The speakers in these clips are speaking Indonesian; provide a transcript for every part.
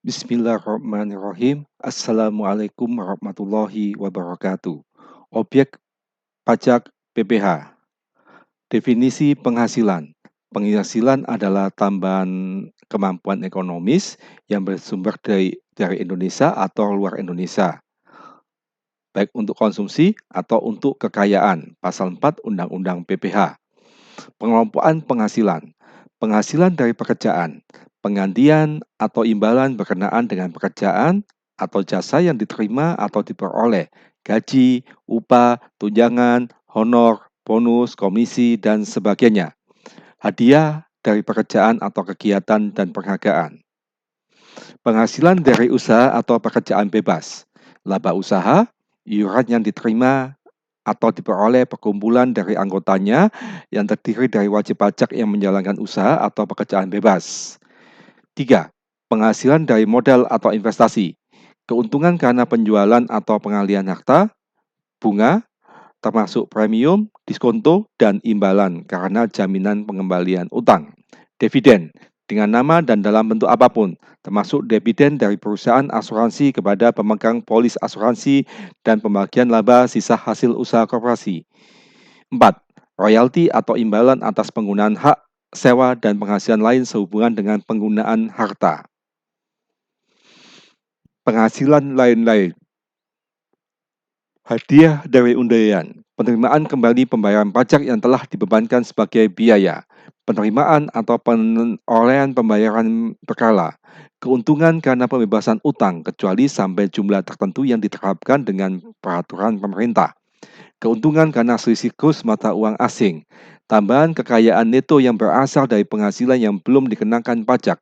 Bismillahirrahmanirrahim. Assalamualaikum warahmatullahi wabarakatuh. Objek pajak PPH. Definisi penghasilan. Penghasilan adalah tambahan kemampuan ekonomis yang bersumber dari Indonesia atau luar Indonesia, baik untuk konsumsi atau untuk kekayaan. Pasal 4 Undang-Undang PPH. Pengelompokan penghasilan. Penghasilan dari pekerjaan, penggantian atau imbalan berkenaan dengan pekerjaan atau jasa yang diterima atau diperoleh, gaji, upah, tunjangan, honor, bonus, komisi, dan sebagainya. Hadiah dari pekerjaan atau kegiatan dan penghargaan. Penghasilan dari usaha atau pekerjaan bebas, laba usaha, iuran yang diterima atau diperoleh perkumpulan dari anggotanya yang terdiri dari wajib pajak yang menjalankan usaha atau pekerjaan bebas. 3. Penghasilan dari modal atau investasi. Keuntungan karena penjualan atau pengalihan harta, bunga, termasuk premium, diskonto, dan imbalan karena jaminan pengembalian utang. Dividen, dengan nama dan dalam bentuk apapun, termasuk dividen dari perusahaan asuransi kepada pemegang polis asuransi dan pembagian laba sisa hasil usaha koperasi. 4. Royalti atau imbalan atas penggunaan hak, sewa, dan penghasilan lain sehubungan dengan penggunaan harta. Penghasilan lain-lain. Hadiah dari undian, penerimaan kembali pembayaran pajak yang telah dibebankan sebagai biaya, penerimaan atau perolehan pembayaran berkala, keuntungan karena pembebasan utang kecuali sampai jumlah tertentu yang diterapkan dengan peraturan pemerintah, keuntungan karena selisih kurs mata uang asing, tambahan kekayaan neto yang berasal dari penghasilan yang belum dikenakan pajak,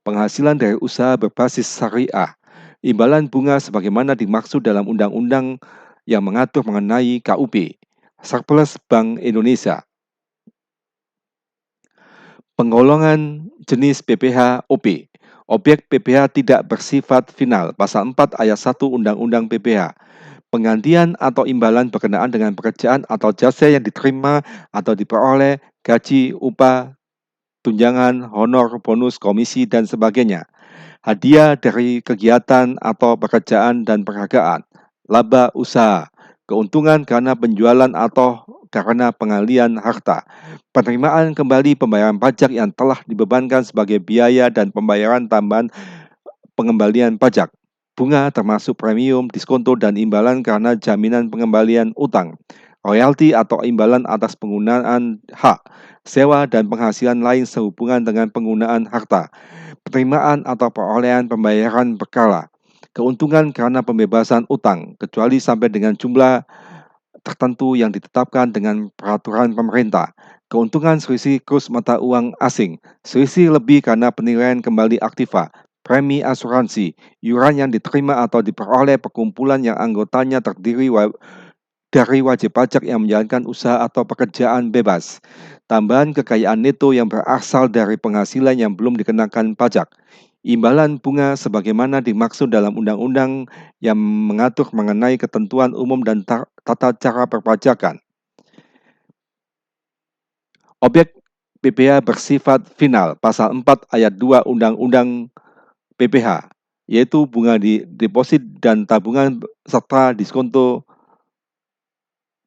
penghasilan dari usaha berbasis syariah, imbalan bunga sebagaimana dimaksud dalam undang-undang yang mengatur mengenai KUP, surplus Bank Indonesia. Penggolongan jenis PPH OP. Objek PPH tidak bersifat final. Pasal 4 ayat 1 Undang-Undang PPH. Penggantian atau imbalan berkenaan dengan pekerjaan atau jasa yang diterima atau diperoleh, gaji, upah, tunjangan, honor, bonus, komisi, dan sebagainya. Hadiah dari kegiatan atau pekerjaan dan penghargaan. Laba usaha, keuntungan karena penjualan atau karena pengalian harta. Penerimaan kembali pembayaran pajak yang telah dibebankan sebagai biaya dan pembayaran tambahan pengembalian pajak. Bunga termasuk premium, diskonto, dan imbalan karena jaminan pengembalian utang. Royalti atau imbalan atas penggunaan hak, sewa, dan penghasilan lain sehubungan dengan penggunaan harta. Penerimaan atau perolehan pembayaran berkala. Keuntungan karena pembebasan utang, kecuali sampai dengan jumlah tertentu yang ditetapkan dengan peraturan pemerintah. Keuntungan selisih kurs mata uang asing, selisih lebih karena penilaian kembali aktiva, premi asuransi, iuran yang diterima atau diperoleh perkumpulan yang anggotanya terdiri dari wajib pajak yang menjalankan usaha atau pekerjaan bebas, tambahan kekayaan neto yang berasal dari penghasilan yang belum dikenakan pajak, imbalan bunga sebagaimana dimaksud dalam undang-undang yang mengatur mengenai ketentuan umum dan tata cara perpajakan. Objek PPH bersifat final, pasal 4 ayat 2 Undang-Undang PPH, yaitu bunga deposit dan tabungan serta diskonto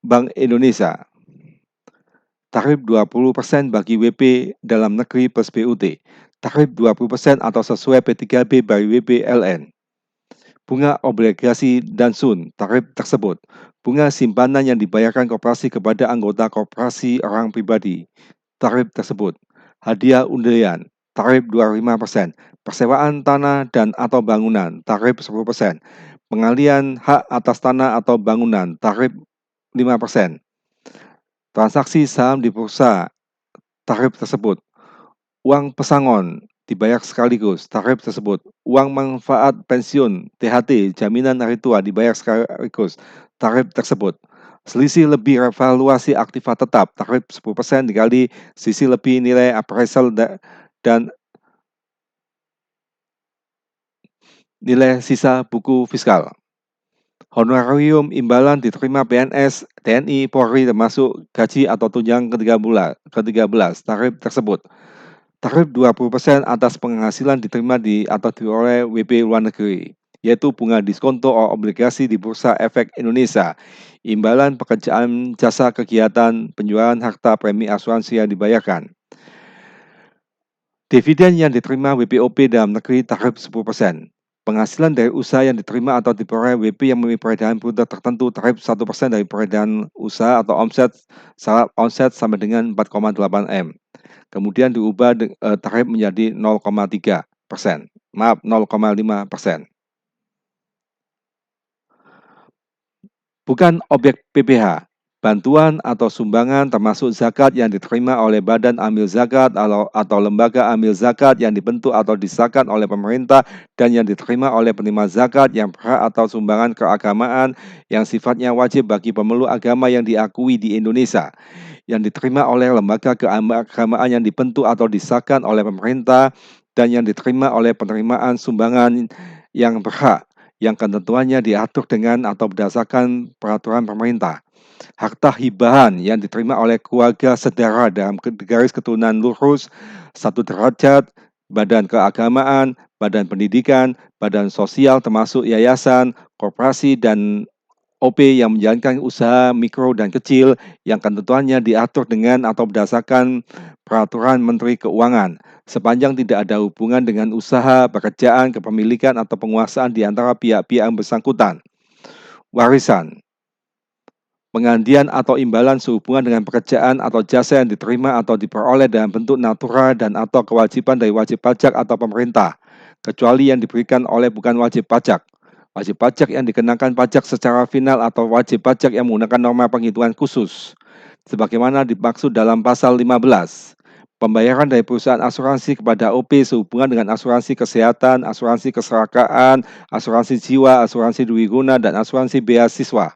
Bank Indonesia. Tarif 20% bagi WP dalam negeri plus BUT. Tarif 20% atau sesuai P3B by WPLN. Bunga obligasi dan sun, tarif tersebut. Bunga simpanan yang dibayarkan koperasi kepada anggota koperasi orang pribadi, tarif tersebut. Hadiah undian, tarif 25%. Persewaan tanah dan atau bangunan, tarif 10%. Pengalian hak atas tanah atau bangunan, tarif 5%. Transaksi saham di bursa, tarif tersebut. Uang pesangon dibayar sekaligus, tarif tersebut. Uang manfaat pensiun, THT, jaminan hari tua dibayar sekaligus, tarif tersebut. Selisih lebih revaluasi aktiva tetap, tarif 10% dikali selisih lebih nilai appraisal dan nilai sisa buku fiskal. Honorarium imbalan diterima PNS, TNI, Polri termasuk gaji atau tunjangan ke-13, tarif tersebut. Tarif 20% atas penghasilan diterima atau diperoleh WP luar negeri, yaitu bunga diskonto obligasi di Bursa Efek Indonesia, imbalan pekerjaan jasa kegiatan, penjualan harta premi asuransi yang dibayarkan. Dividen yang diterima WPOP dalam negeri tarif 10%. Penghasilan dari usaha yang diterima atau diperoleh WP yang memiliki peredaran bruto tertentu tarif 1% dari peredaran usaha atau omset sama dengan 4,8 M. Kemudian diubah tarif menjadi 0,3%. Maaf, 0,5%. Bukan objek PPh. Bantuan atau sumbangan termasuk zakat yang diterima oleh badan amil zakat atau lembaga amil zakat yang dibentuk atau disahkan oleh pemerintah dan yang diterima oleh penerima zakat yang berhak atau sumbangan keagamaan yang sifatnya wajib bagi pemeluk agama yang diakui di Indonesia, yang diterima oleh lembaga keagamaan yang dibentuk atau disahkan oleh pemerintah dan yang diterima oleh penerimaan sumbangan yang berhak, yang ketentuannya diatur dengan atau berdasarkan peraturan pemerintah. Harta hibahan yang diterima oleh keluarga saudara dalam garis keturunan lurus, satu derajat, badan keagamaan, badan pendidikan, badan sosial termasuk yayasan, koperasi, dan OP yang menjalankan usaha mikro dan kecil yang ketentuannya diatur dengan atau berdasarkan peraturan Menteri Keuangan, sepanjang tidak ada hubungan dengan usaha, pekerjaan, kepemilikan, atau penguasaan di antara pihak-pihak yang bersangkutan. Warisan, penggantian atau imbalan sehubungan dengan pekerjaan atau jasa yang diterima atau diperoleh dalam bentuk natura dan atau kewajiban dari wajib pajak atau pemerintah, kecuali yang diberikan oleh bukan wajib pajak. Wajib pajak yang dikenakan pajak secara final atau wajib pajak yang menggunakan norma penghitungan khusus, sebagaimana dimaksud dalam pasal 15. Pembayaran dari perusahaan asuransi kepada OP sehubungan dengan asuransi kesehatan, asuransi kecelakaan, asuransi jiwa, asuransi dwi guna, dan asuransi beasiswa.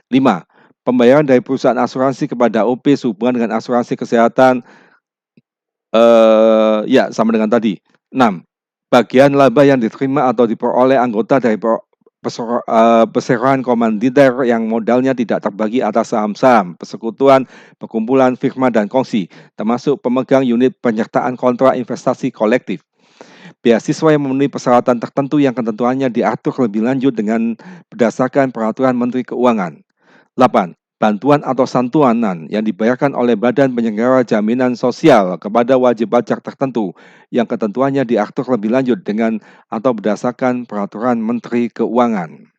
5. Pembayaran dari perusahaan asuransi kepada OP sehubungan dengan asuransi kesehatan, sama dengan tadi. 6. Bagian laba yang diterima atau diperoleh anggota dari perseroan komanditer yang modalnya tidak terbagi atas saham-saham, persekutuan, perkumpulan, firma, dan kongsi, termasuk pemegang unit penyertaan kontrak investasi kolektif. Beasiswa yang memenuhi persyaratan tertentu yang ketentuannya diatur lebih lanjut dengan berdasarkan peraturan Menteri Keuangan. 8. Bantuan atau santunan yang dibayarkan oleh Badan Penyelenggara Jaminan Sosial kepada wajib pajak tertentu yang ketentuannya diatur lebih lanjut dengan atau berdasarkan peraturan Menteri Keuangan.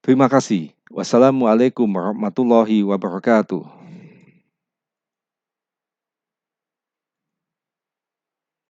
Terima kasih. Wassalamualaikum warahmatullahi wabarakatuh.